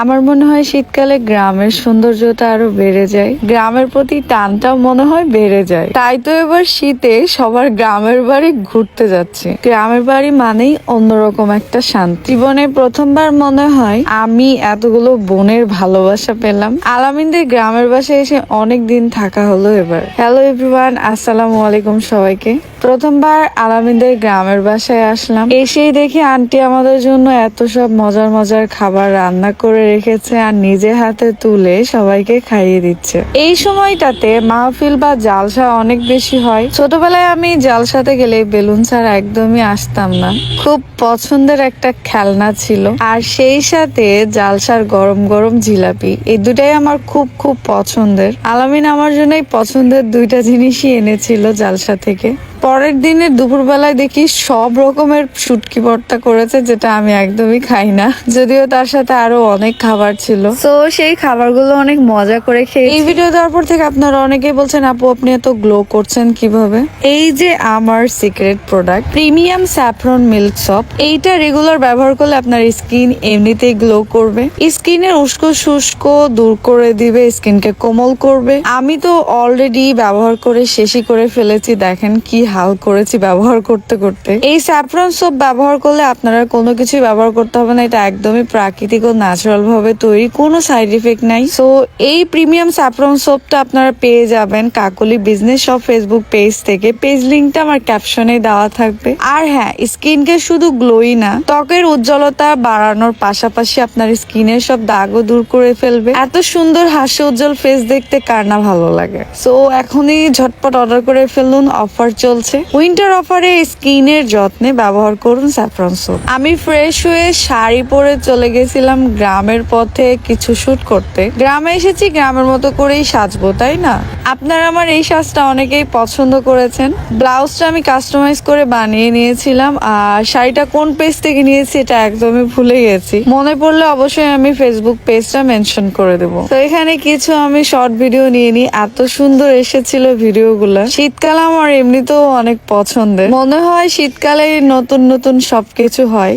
আমার মনে হয় শীতকালে গ্রামের সৌন্দর্যটা আরো বেড়ে যায়, গ্রামের প্রতি টানটাও মনে হয় বেড়ে যায়। তাই তো এবার শীতে সবার গ্রামের বাড়ি ঘুরতে যাচ্ছে। গ্রামের বাড়ি মানেই অন্যরকম একটা শান্তি। জীবনে প্রথমবার মনে হয় আমি এতগুলো বোনের ভালোবাসা পেলাম। আলামিনদের গ্রামের বাসায় এসে অনেক দিন থাকা হলো এবার। হ্যালো এভরিওয়ান, আসসালামু আলাইকুম সবাইকে। প্রথমবার আলামিনদের গ্রামের বাসায় আসলাম। এসেই দেখি আন্টি আমাদের জন্য এত সব মজার মজার খাবার রান্না করে রেখেছে আর নিজে হাতে তুলে সবাইকে খাইয়ে দিচ্ছে। এই সময়টাতে মাহফিল বা জালসা অনেক বেশি হয়। ছোটবেলায় আমি জালসাতে গেলে বেলুন ছাড়া একদমই আসতাম না। খুব পছন্দের একটা খেলনা ছিল, আর সেই সাথে জালসার গরম গরম জিলাপি, এই দুটাই আমার খুব খুব পছন্দের। আলামিন আমার জন্যই পছন্দের দুইটা জিনিসই এনেছিল জালসা থেকে। পরের দিনের দুপুরবেলায় দেখি সব রকমের শুটকি ভর্তা করেছে, যেটা আমি একদমই খাই না, যদিও তার সাথে আরো অনেক খাবার ছিল। তো সেই খাবারগুলো অনেক মজা করে খেয়ে। এই ভিডিও দেওয়ার পর থেকে আপনারা অনেকেই বলছেন আপু আপনি এত গ্লো করছেন কিভাবে। এই যে আমার secret product premium saffron milk soap, এইটা রেগুলার ব্যবহার করলে আপনার স্কিন এমনিতেই গ্লো করবে, স্কিনের উস্কো শুষ্ক দূর করে দিবে, স্কিনকে কোমল করবে। আমি তো অলরেডি ব্যবহার করে শেষই করে ফেলেছি, দেখেন কি হাল করেছি ব্যবহার করতে করতে। এই স্যাফরন সোপ ব্যবহার করলে আপনারা কোনো কিছু ব্যবহার করতে হবে না, এটা একদমই প্রাকৃতিক ও ন্যাচারাল ভাবে তৈরি, কোনো সাইড ইফেক্ট নাই। সো এই প্রিমিয়াম স্যাফরন সোপটা আপনারা পেয়ে যাবেন কাকলি বিজনেস শপ ফেসবুক পেজ থেকে। পেজ লিঙ্কটা আমার ক্যাপশনে দেওয়া থাকবে। আর হ্যাঁ, স্কিনকে শুধু গ্লোই না, ত্বকের উজ্জ্বলতা বাড়ানোর পাশাপাশি আপনার স্কিনের সব দাগও দূর করে ফেলবে। এত সুন্দর হাসি উজ্জ্বল ফেস দেখতে কার না ভালো লাগে। সো এখনই ঝটপট অর্ডার করে ফেলুন, অফার চলছে। উইন্টার অফারে স্কিনের যত্নে ব্যবহার করুন স্যাফরন সোপ। আমি ফ্রেশ হয়ে শাড়ি পরে চলে গেছিলাম গ্রামের পথে কিছু শুট করতে। গ্রামে এসেছি, গ্রামের মতো করেই সাজবো, তাই না? আপনারা আমার এই সাজটা অনেকেই পছন্দ করেছেন। ব্লাউজটা আমি কাস্টমাইজ করে বানিয়ে নিয়েছিলাম, আর শাড়িটা কোন পেজ থেকে নিয়েছি এটা একদমই ভুলে গেছি। মনে পড়লে অবশ্যই আমি ফেসবুক পেজটা মেনশন করে দেবো। তো এখানে কিছু আমি শর্ট ভিডিও নিয়ে নিই, এত সুন্দর এসেছিল ভিডিওগুলো। শীতকাল আমার এমনিতেও অনেক পছন্দের। মনে হয় শীতকালে নতুন নতুন সবকিছু হয়।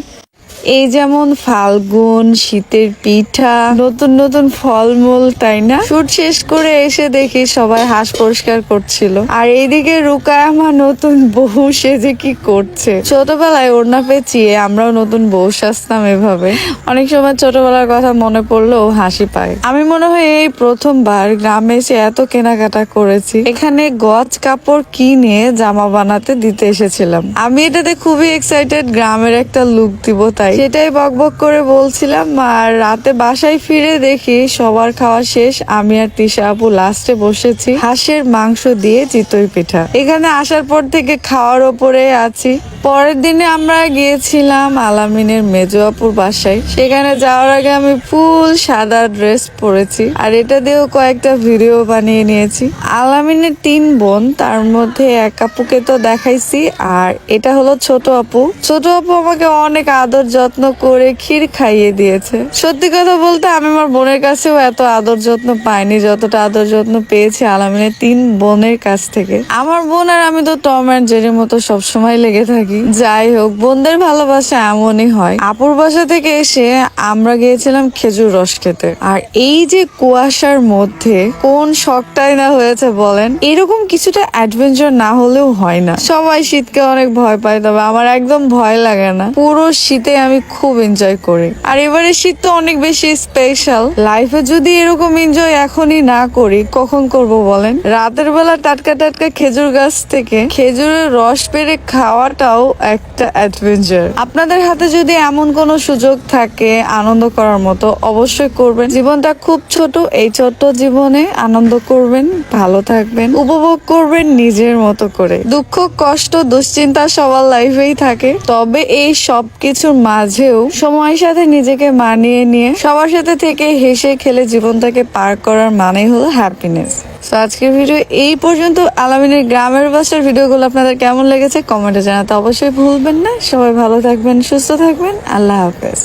এই যেমন ফাল্গুন, শীতের পিঠা, নতুন নতুন ফলমূল, তাই না? শুট শেষ করে এসে দেখি সবাই হাঁস পরিষ্কার করছিল, আর এইদিকে রুকা আমার নতুন বউ সেজে কি করছে। ছোটবেলায় ওড়না পেঁচিয়ে আমরাও নতুন বউ সাজতাম এভাবে। অনেক সময় ছোটবেলার কথা মনে পড়লেও হাসি পায়। আমি মনে হয় এই প্রথমবার গ্রামে এসে এত কেনাকাটা করেছি। এখানে গজ কাপড় কিনে জামা বানাতে দিতে এসেছিলাম। আমি এটাতে খুবই এক্সাইটেড, গ্রামের একটা লুক দিব তাই। সেটাই বকবক করে বলছিলাম, আর রাতে বাসায় ফিরে দেখি সবার খাওয়া শেষ। আমি আর তিশা আপু লাস্টে বসেছি হাঁসের মাংস দিয়ে চিতই পিঠা। এখানে আসার পর থেকে খাওয়ার ওপরে আছি। পরের দিনে আমরা গিয়েছিলাম আলামিনের মেজো আপুর বাসায়। সেখানে যাওয়ার আগে আমি ফুল সাদা ড্রেস পরেছি, আর এটা দিয়েও কয়েকটা ভিডিও বানিয়ে নিয়েছি। আলামিনের 3 বোন, তার মধ্যে এক আপুকে তো দেখাইছি, আর এটা হলো ছোট আপু। ছোট আপু আমাকে অনেক আদর যত্ন করে ক্ষীর খাইয়ে দিয়েছে। সত্যি কথা বলতে আমি আমার বোনের কাছেও এত আদর যত্ন পাইনি যতটা আদর যত্ন পেয়েছি আলামিনের 3 বোনের কাছ থেকে। আমার বোন আর আমি তো টম অ্যান্ড জেরির মতো সবসময় লেগে থাকি। যাই হোক, বোনদের ভালোবাসা এমনই হয়। আপুর বাসা থেকে এসে আমরা গিয়েছিলাম খেজুর রস খেতে, আর এই যে কুয়াশার মধ্যে কোন শখটাই না হয়েছে বলেন। এরকম কিছুটা অ্যাডভেঞ্চার না হলেও হয় না। সবাই শীতকে অনেক ভয় পায়, তবে আমার একদম ভয় লাগে না। পুরো শীতে আমি খুব এনজয় করি। আর এবারে শীত তো অনেক বেশি স্পেশাল। লাইফে যদি এরকম এনজয় এখনই না করি কখন করব বলেন। রাতের বেলা টাটকা টাটকা খেজুর গাছ থেকে খেজুরের রস পেরে খাওয়াটাও একটা অ্যাডভেঞ্চার। আপনাদের হাতে যদি এমন কোনো সুযোগ থাকে আনন্দ করার মতো, অবশ্যই করবেন। জীবনটা খুব ছোট, এই ছোট্ট জীবনে আনন্দ করবেন, ভালো থাকবেন, উপভোগ করবেন নিজের মতো করে। দুঃখ কষ্ট দুশ্চিন্তা সবার লাইফেই থাকে, তবে এই সব কিছুর মাঝেও সময়ের সাথে নিজেকে মানিয়ে নিয়ে সবার সাথে থেকে হেসে খেলে জীবনটাকে পার করার মানেই হলো হ্যাপিনেস। তো আজকের ভিডিও এই পর্যন্ত। আলামিনের গ্রামের বাসার ভিডিওগুলো আপনাদের কেমন লেগেছে কমেন্টে জানাতে অবশ্যই ভুলবেন না। সবাই ভালো থাকবেন, সুস্থ থাকবেন। আল্লাহ হাফেজ।